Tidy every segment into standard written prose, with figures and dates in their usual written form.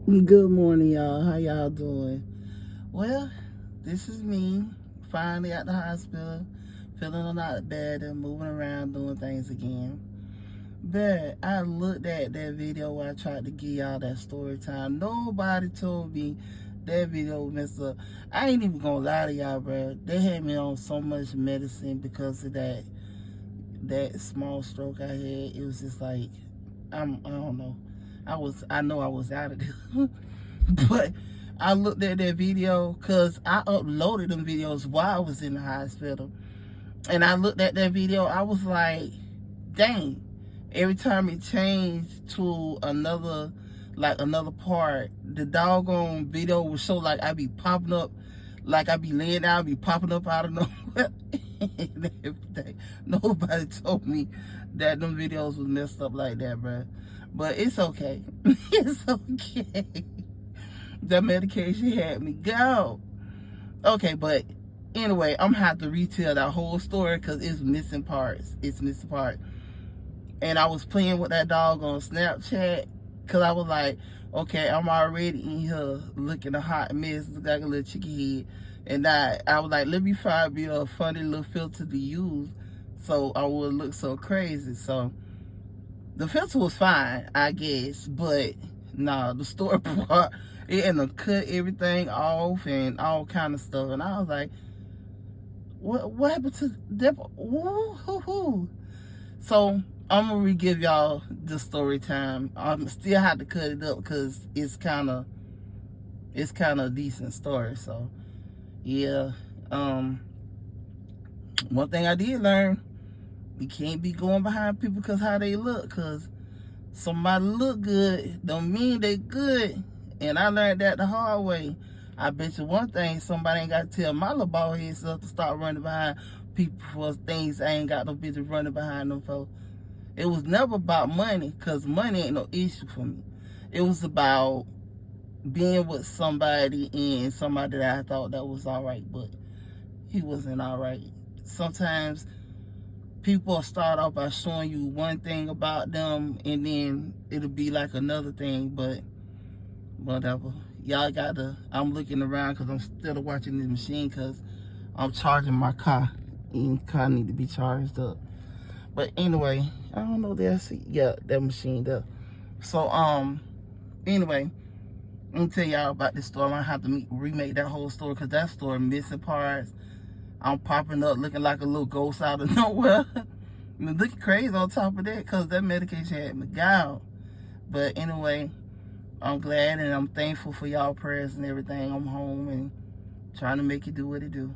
Good morning, y'all. How y'all doing? Well, this is me, finally at the hospital, feeling a lot better, moving around, doing things again. But I looked at that video where I tried to give y'all that story time. Nobody told me that video was messed up. I ain't even gonna lie to y'all, bro. They had me on so much medicine because of that small stroke I had. It was just like I don't know. I know I was out of there. But I looked at that video because I uploaded them videos while I was in the hospital. And I looked at that video, I was like, dang. Every time it changed to another part, the doggone video would show like I be popping up, like I be laying down, be popping up out of nowhere and everything. Nobody told me that them videos was messed up like that, bro. But it's okay. It's okay. The medication had me go. Okay, but anyway, I'm gonna have to retell that whole story because it's missing parts. It's missing parts. And I was playing with that dog on Snapchat because I was like, okay, I'm already in here looking a hot mess, look like a little chicken head. And I was like, let me find me a funny little filter to use so I would look so crazy. So the filter was fine, I guess, but nah, the story part, it ended up cut everything off and all kind of stuff. And I was like, what happened to that? Woo-hoo-hoo. So I'm gonna re-give y'all the story time. I'm still have to cut it up because it's kind of a decent story. So yeah, one thing I did learn, you can't be going behind people because how they look. Because somebody look good don't mean they good. And I learned that the hard way. I bet you one thing, somebody ain't got to tell my little bald head self to start running behind people for things I ain't got no business running behind them for. It was never about money, because money ain't no issue for me. It was about being with somebody and somebody that I thought that was all right, but he wasn't all right. Sometimes people start off by showing you one thing about them and then it'll be like another thing, but whatever. Y'all I'm looking around because I'm still watching this machine because I'm charging my car and the car need to be charged up. But anyway, I don't know, that machine there. So anyway, I'm gonna tell y'all about this story. I'm gonna have to remake that whole story because that story missing parts. I'm popping up looking like a little ghost out of nowhere. Looking crazy on top of that because that medication had me gone. But anyway, I'm glad and I'm thankful for y'all prayers and everything. I'm home and trying to make it do what it do.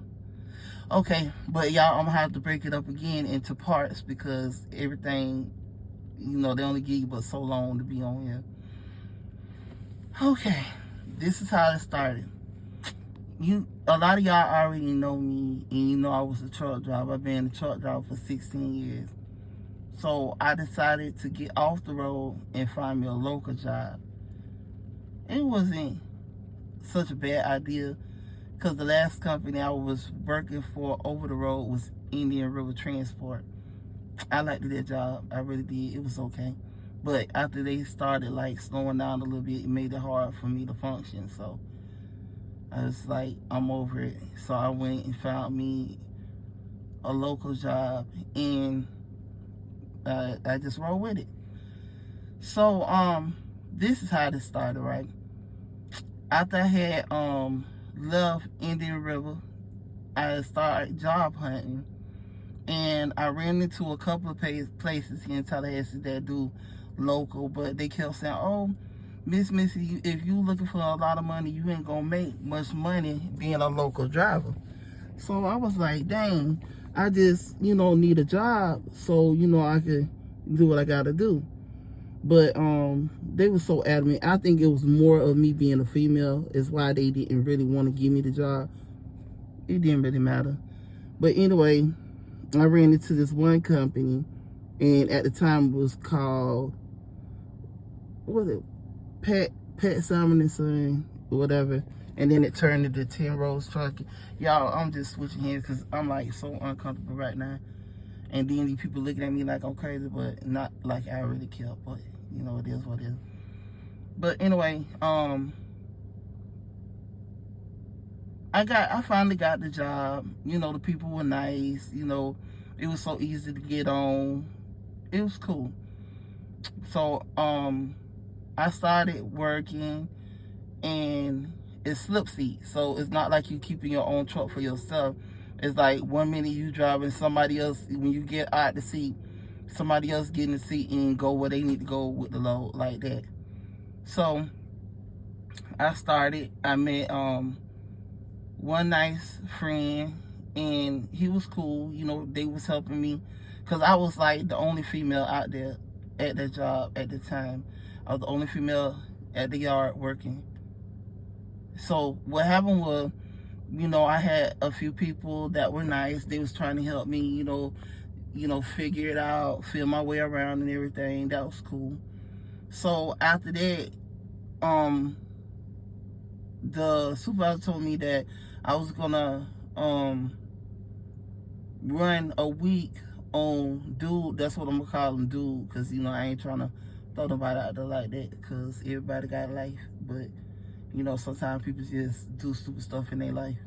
Okay, but y'all, I'm gonna have to break it up again into parts because everything, they only give you but so long to be on here. Okay, this is how it started. A lot of y'all already know me, and I was a truck driver. I've been a truck driver for 16 years. So I decided to get off the road and find me a local job. It wasn't such a bad idea because the last company I was working for over the road was Indian River Transport. I liked that job. I really did. It was okay. But after they started like slowing down a little bit, it made it hard for me to function. So I was like, I'm over it. So I went and found me a local job and I just rolled with it. So this is how this started, right? After I had left Indian River, I started job hunting, and I ran into a couple of places here in Tallahassee that do local, but they kept saying, "Oh, Miss Missy, if you looking for a lot of money, you ain't gonna make much money being a local driver." So I was like, "Dang, I just need a job so I could do what I gotta do." But they were so adamant. I think it was more of me being a female is why they didn't really want to give me the job. It didn't really matter. But anyway, I ran into this one company, and at the time it was called, what was it, Pet Simon and Son, whatever. And then it turned into 10 Rose Trucking. Y'all, I'm just switching hands because I'm like so uncomfortable right now. And then these people looking at me like I'm crazy, but not like I really care. But it is what it is. But anyway, I finally got the job. You know, the people were nice. You know, it was so easy to get on. It was cool. So I started working, and it's slip seat. So it's not like you keeping your own truck for yourself. It's like 1 minute you driving, somebody else, when you get out the seat, somebody else get in the seat and go where they need to go with the load, like that. So I met one nice friend, and he was cool. You know, they was helping me because I was like the only female out there at that job at the time. I was the only female at the yard working. So what happened was, you know, I had a few people that were nice. They was trying to help me, figure it out, feel my way around and everything. That was cool. So after that, the supervisor told me that I was gonna run a week on dude. That's what I'm gonna call him, dude, because I ain't trying to throw nobody out there like that, because everybody got life. But sometimes people just do stupid stuff in their life,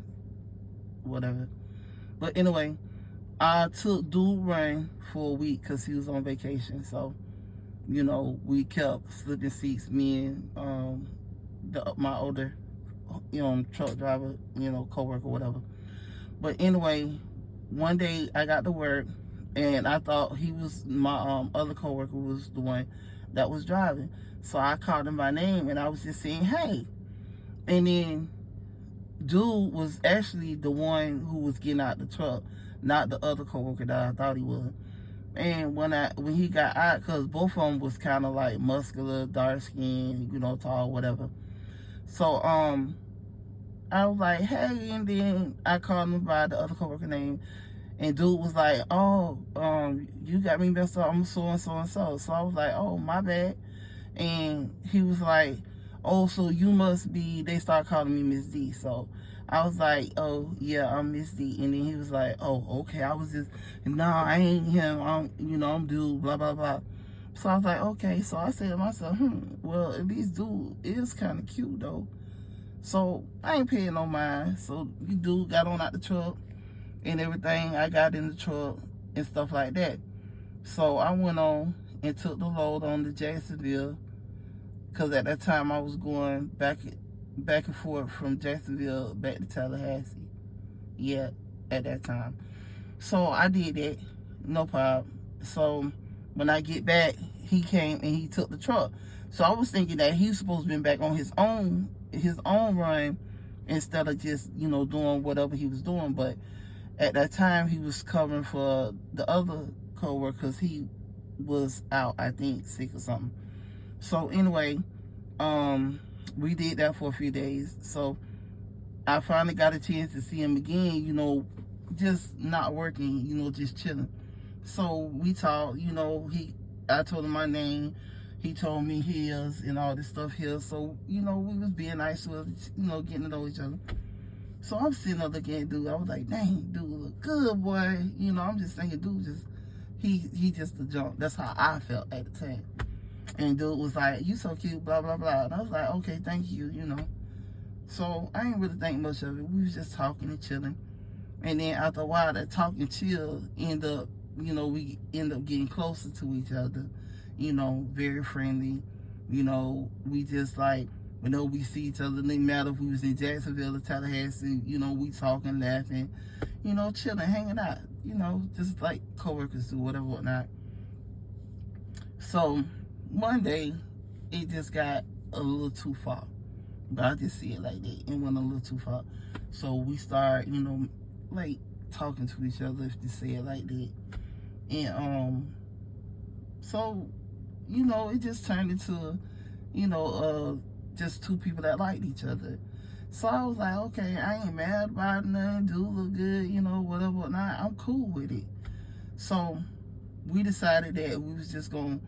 whatever. But anyway, I took dude run for a week because he was on vacation. So we kept slipping seats, me and my older truck driver, co-worker, whatever. But anyway, one day I got to work, and I thought he was my other coworker was the one that was driving. So I called him by name, and I was just saying, "Hey." And then dude was actually the one who was getting out the truck, not the other coworker that I thought he was. And when he got out, because both of them was kind of like muscular, dark skin, tall, whatever. So I was like, "Hey," and then I called him by the other coworker name, and dude was like, "Oh, you got me messed up. I'm so and so and so." So I was like, "Oh, my bad." And he was like, "Oh, so you must be," they started calling me Miss D. So I was like, "Oh, yeah, I'm Miss D." And then he was like, "Oh, okay." I was just, "No, I ain't him. I'm dude, blah, blah, blah." So I was like, "Okay." So I said to myself, well, at least dude is kind of cute, though. So I ain't paying no mind. So you dude got on out the truck and everything. I got in the truck and stuff like that. So I went on and took the load on to Jacksonville, because at that time I was going back and forth from Jacksonville back to Tallahassee. Yeah, at that time. So I did that, no problem. So when I get back, he came and he took the truck. So I was thinking that he was supposed to be back on his own run, instead of just doing whatever he was doing. But at that time he was covering for the other coworker because he was out, I think, sick or something. So anyway, we did that for a few days. So I finally got a chance to see him again, just not working, just chilling. So we talked, I told him my name, he told me his and all this stuff here. So, we was being nice to us, getting to know each other. So I'm sitting up looking at dude. I was like, "Dang, dude look good, boy." I'm just thinking, dude he just a junk. That's how I felt at the time. And dude was like, "You so cute, blah, blah, blah." And I was like, "Okay, thank you, So I ain't really think much of it. We was just talking and chilling. And then after a while, that talk and chill we end up getting closer to each other, very friendly. We just like, whenever we see each other, it didn't matter if we was in Jacksonville or Tallahassee, we talking, laughing, chilling, hanging out, just like coworkers do, whatever, whatnot. So one day, it just got a little too far. But I just see it like that. It went a little too far. So we start, like talking to each other, if you say it like that. And so, it just turned into, just two people that liked each other. So I was like, okay, I ain't mad about nothing. Dude look good, whatever, whatnot. I'm cool with it. So we decided that we was just gonna,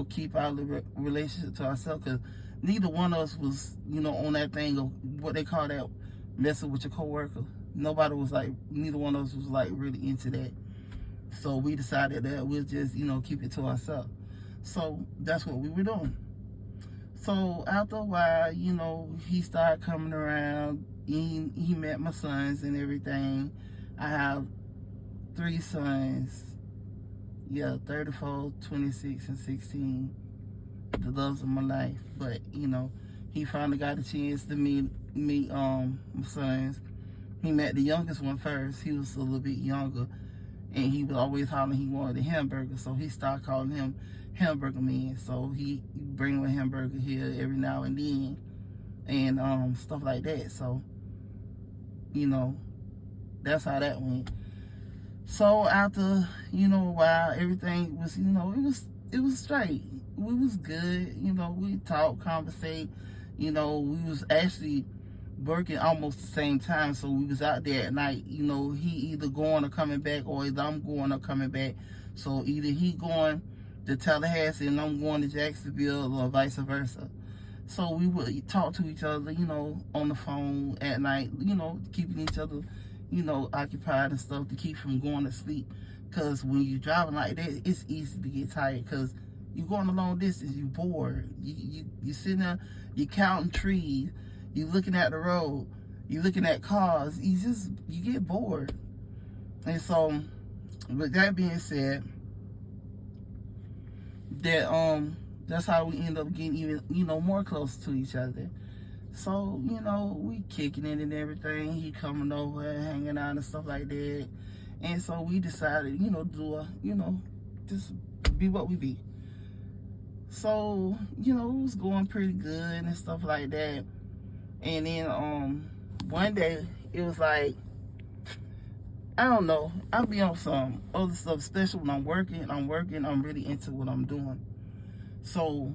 keep our relationship to ourselves, because neither one of us was, on that thing of what they call that, messing with your coworker. Nobody was like, neither one of us was like really into that. So we decided that we'll just, keep it to ourselves. So that's what we were doing. So after a while, he started coming around. He met my sons and everything. I have 3 sons. Yeah, 34, 26, and 16. The loves of my life. But, he finally got a chance to meet my sons. He met the youngest one first. He was a little bit younger. And he was always hollering he wanted a hamburger. So he started calling him Hamburger Man. So he bring a hamburger here every now and then. And stuff like that. So, that's how that went. So after, a while, everything was, it was straight. We was good, we talked, conversate, we was actually working almost the same time, so we was out there at night, he either going or coming back, or either I'm going or coming back. So either he going to Tallahassee and I'm going to Jacksonville, or vice versa. So we would talk to each other, on the phone at night, keeping each other, occupied and stuff to keep from going to sleep. Because when you're driving like that, it's easy to get tired because you're going a long distance, you're bored. You sitting there, you're counting trees, you're looking at the road, you're looking at cars, you get bored. And so, with that being said, that's how we end up getting even, more close to each other. So, we kicking it and everything. He coming over and hanging out and stuff like that. And so we decided, just be what we be. So, it was going pretty good and stuff like that. And then one day it was like, I don't know, I'll be on some other stuff, especially when I'm working, I'm really into what I'm doing. So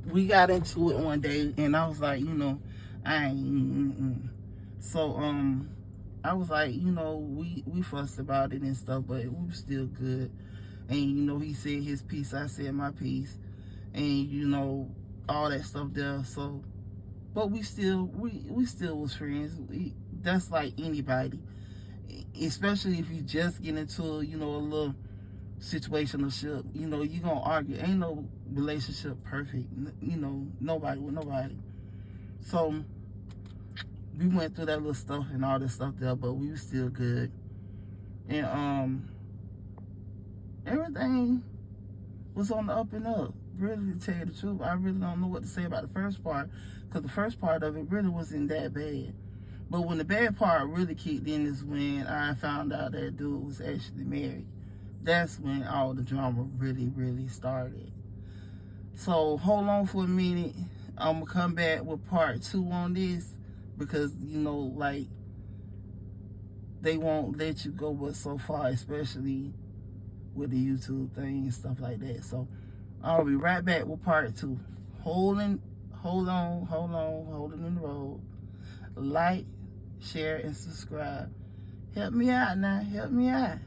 we got into it one day and I was like, I ain't. So I was like, we fussed about it and stuff, but we were still good. And he said his piece, I said my piece, and all that stuff there. So, but we still was friends. That's like anybody, especially if you just get into a little situationship. You gonna argue. Ain't no relationship perfect. Nobody with nobody. So we went through that little stuff and all this stuff there, but we were still good. And everything was on the up and up. Really, to tell you the truth, I really don't know what to say about the first part, because the first part of it really wasn't that bad. But when the bad part really kicked in is when I found out that dude was actually married. That's when all the drama really, really started. So hold on for a minute. I'm going to come back with part 2 on this, because, like, they won't let you go but so far, especially with the YouTube thing and stuff like that. So I'll be right back with part 2. Hold on in the road. Like, share, and subscribe. Help me out now. Help me out.